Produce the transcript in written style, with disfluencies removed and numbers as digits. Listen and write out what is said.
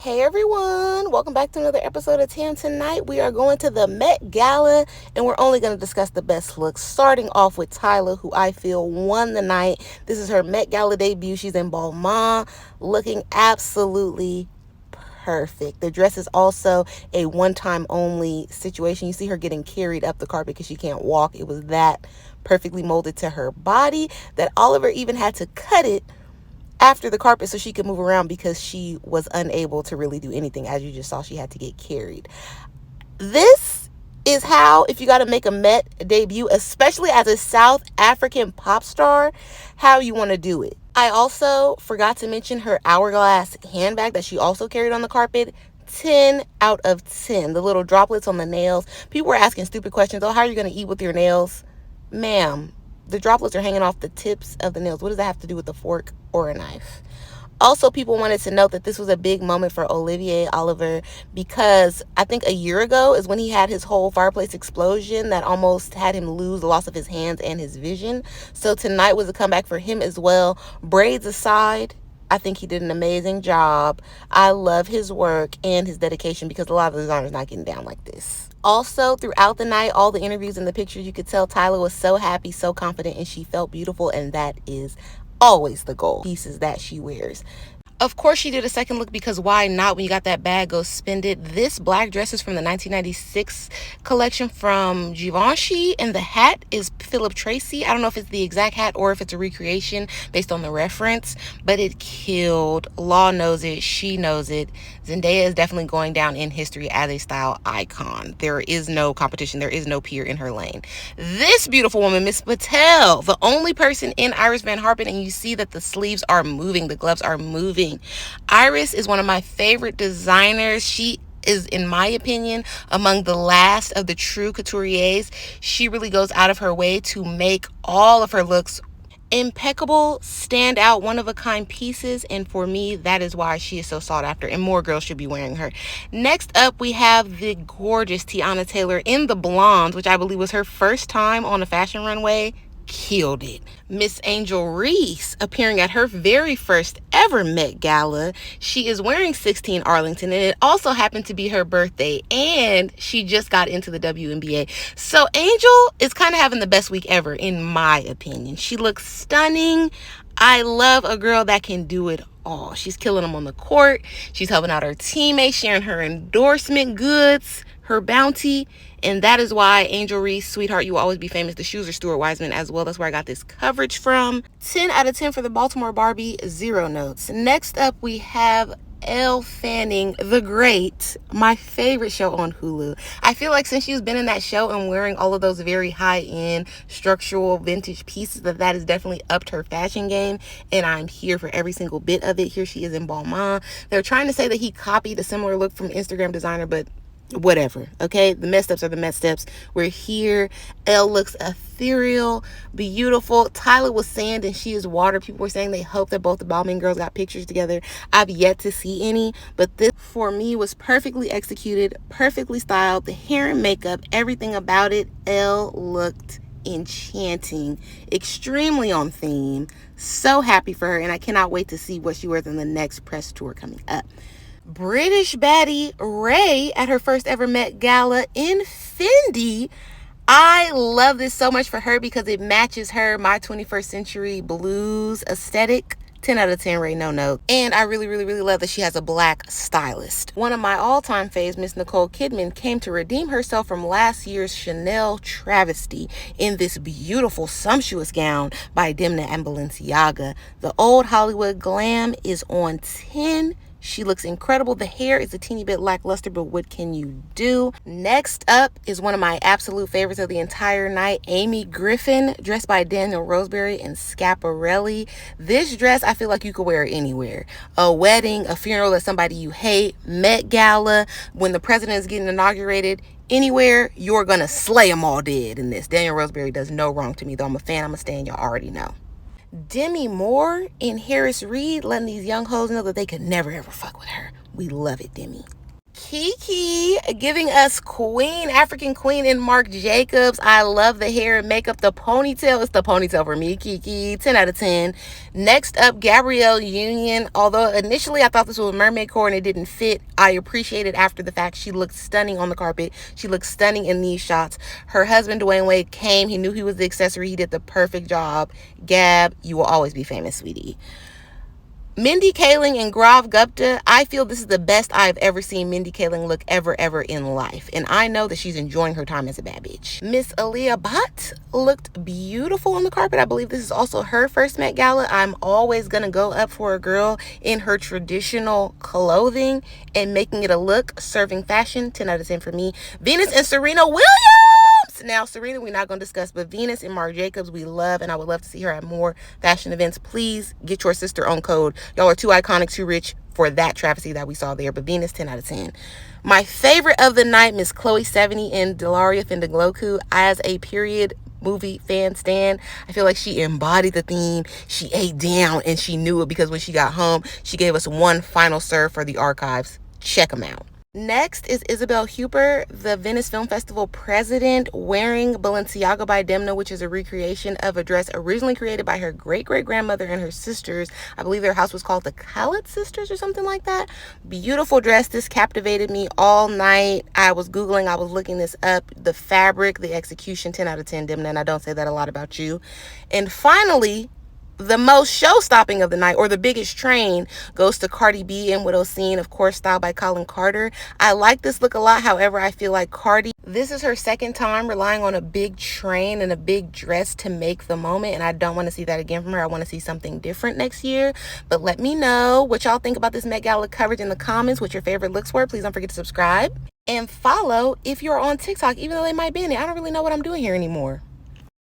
Hey everyone, welcome back to another episode of Tam. Tonight we are going to the Met Gala and we're only going to discuss the best looks, starting off with Tyla, who I feel won the night. This is her Met Gala debut. She's in Balmain, looking absolutely perfect. The dress is also a one-time only situation. You see her getting carried up the carpet because she can't walk. It was that perfectly molded to her body that Oliver even had to cut it after the carpet so she could move around because she was unable to really do anything. As you just saw, she had to get carried. This is how, if you got to make a Met debut, especially as a South African pop star, how you want to do it. I also forgot to mention her hourglass handbag that she also carried on the carpet. 10 out of 10. The little droplets on the nails. People were asking stupid questions. Oh, how are you going to eat with your nails? Ma'am, the droplets are hanging off the tips of the nails. What does that have to do with a fork or a knife? Also, people wanted to note that this was a big moment for Olivier Oliver because I think a year ago is when he had his whole fireplace explosion that almost had him lose the loss of his hands and his vision. So tonight was a comeback for him as well. Braids aside, I think he did an amazing job. I love his work and his dedication because a lot of the designers not getting down like this. Also, throughout the night, all the interviews and the pictures, you could tell Tyla was so happy, so confident, and she felt beautiful, and that is always the goal. Pieces that she wears. Of course, she did a second look because why not? When you got that bag, go spend it. This black dress is from the 1996 collection from Givenchy, and the hat is Philip Tracy. I don't know if it's the exact hat or if it's a recreation based on the reference, but it killed. Law knows it. She knows it. Zendaya is definitely going down in history as a style icon. There is no competition. There is no peer in her lane. This beautiful woman, Miss Patel, the only person in Iris Van Harpen, and you see that the sleeves are moving, the gloves are moving. Iris is one of my favorite designers. She is, in my opinion, among the last of the true couturiers. She really goes out of her way to make all of her looks impeccable, stand out, one-of-a-kind pieces, and for me, that is why she is so sought after, and more girls should be wearing her. Next up, we have the gorgeous Tiana Taylor in the blonde, which I believe was her first time on a fashion runway. Killed it. Miss Angel Reese appearing at her very first ever Met Gala. She is wearing 16 Arlington, and it also happened to be her birthday, and she just got into the WNBA. So Angel is kind of having the best week ever, in my opinion. She looks stunning. I love a girl that can do it all. She's killing them on the court. She's helping out her teammates, sharing her endorsement goods, her bounty, and that is why Angel Reese, sweetheart, you will always be famous. The shoes are Stuart Weitzman as well. That's where I got this coverage from. 10 out of 10 for the Baltimore Barbie, 0 notes. Next up, we have Elle Fanning, the Great, my favorite show on Hulu. I feel like since she's been in that show and wearing all of those very high-end structural vintage pieces, that has definitely upped her fashion game, and I'm here for every single bit of it. Here she is in Balmain. They're trying to say that he copied a similar look from Instagram designer, but whatever, okay? The messed ups are the messed ups. We're here. Elle looks ethereal, beautiful. Tyla was sand and she is water. People were saying they hope that both the Balmain girls got pictures together. I've yet to see any, but this for me was perfectly executed, perfectly styled. The hair and makeup, everything about it. Elle looked enchanting, extremely on theme. So happy for her, and I cannot wait to see what she wears in the next press tour coming up. British baddie Ray at her first ever Met Gala in Fendi. I love this so much for her because it matches her My 21st Century Blues aesthetic. 10 out of 10 Ray, no note. And I really, really, really love that she has a black stylist. One of my all-time faves, Miss Nicole Kidman, came to redeem herself from last year's Chanel travesty in this beautiful, sumptuous gown by Demna and Balenciaga. The old Hollywood glam is on 10. She looks incredible. The hair is a teeny bit lackluster, but what can you do? Next up is one of my absolute favorites of the entire night, Amy Griffin, dressed by Daniel Roseberry and Schiaparelli. This dress, I feel like you could wear it anywhere. A wedding, a funeral of somebody you hate, Met Gala, when the president is getting inaugurated, anywhere, you're gonna slay them all dead in this. Daniel Roseberry does no wrong to me, though I'm a fan, I'm a stan, y'all already know. Demi Moore in Harris Reed letting these young hoes know that they could never ever fuck with her. We love it, Demi. Kiki giving us queen, African queen in Marc Jacobs. I love the hair and makeup. The ponytail is the ponytail for me, Kiki. 10 out of 10. Next up, Gabrielle Union. Although initially I thought this was a mermaid core and it didn't fit, I appreciate it after the fact. She looked stunning on the carpet. She looked stunning in these shots. Her husband, Dwayne Wade, came. He knew he was the accessory. He did the perfect job. Gab, you will always be famous, sweetie. Mindy Kaling and Gaurav Gupta. I feel this is the best I've ever seen Mindy Kaling look ever in life. And I know that she's enjoying her time as a bad bitch. Miss Aaliyah Bhatt looked beautiful on the carpet. I believe this is also her first Met Gala. I'm always going to go up for a girl in her traditional clothing and making it a look, serving fashion. 10 out of 10 for me. Venus and Serena Williams. Now, Serena, we're not going to discuss, but Venus and Marc Jacobs, we love, and I would love to see her at more fashion events. Please get your sister on code. Y'all are too iconic, too rich for that travesty that we saw there, but Venus, 10 out of 10. My favorite of the night, Miss Chloe Sevigny and Delaria Findagloku. As a period movie fan stan, I feel like she embodied the theme. She ate down, and she knew it because when she got home, she gave us one final serve for the archives. Check them out. Next is Isabel Huppert, the Venice Film Festival president, wearing Balenciaga by Demna, which is a recreation of a dress originally created by her great-great-grandmother and her sisters. I believe their house was called the Khaled Sisters or something like that. Beautiful dress. This captivated me all night. I was Googling, I was looking this up. The fabric, the execution, 10 out of 10, Demna, and I don't say that a lot about you. And finally, the most show-stopping of the night, or the biggest train, goes to Cardi B and Widow Scene, of course, styled by Colin Carter. I like this look a lot. However, I feel like Cardi, this is her second time relying on a big train and a big dress to make the moment, and I don't want to see that again from her. I want to see something different next year. But let me know what y'all think about this Met Gala coverage in the comments, what your favorite looks were. Please don't forget to subscribe and follow if you're on TikTok, even though they might ban it. I don't really know what I'm doing here anymore.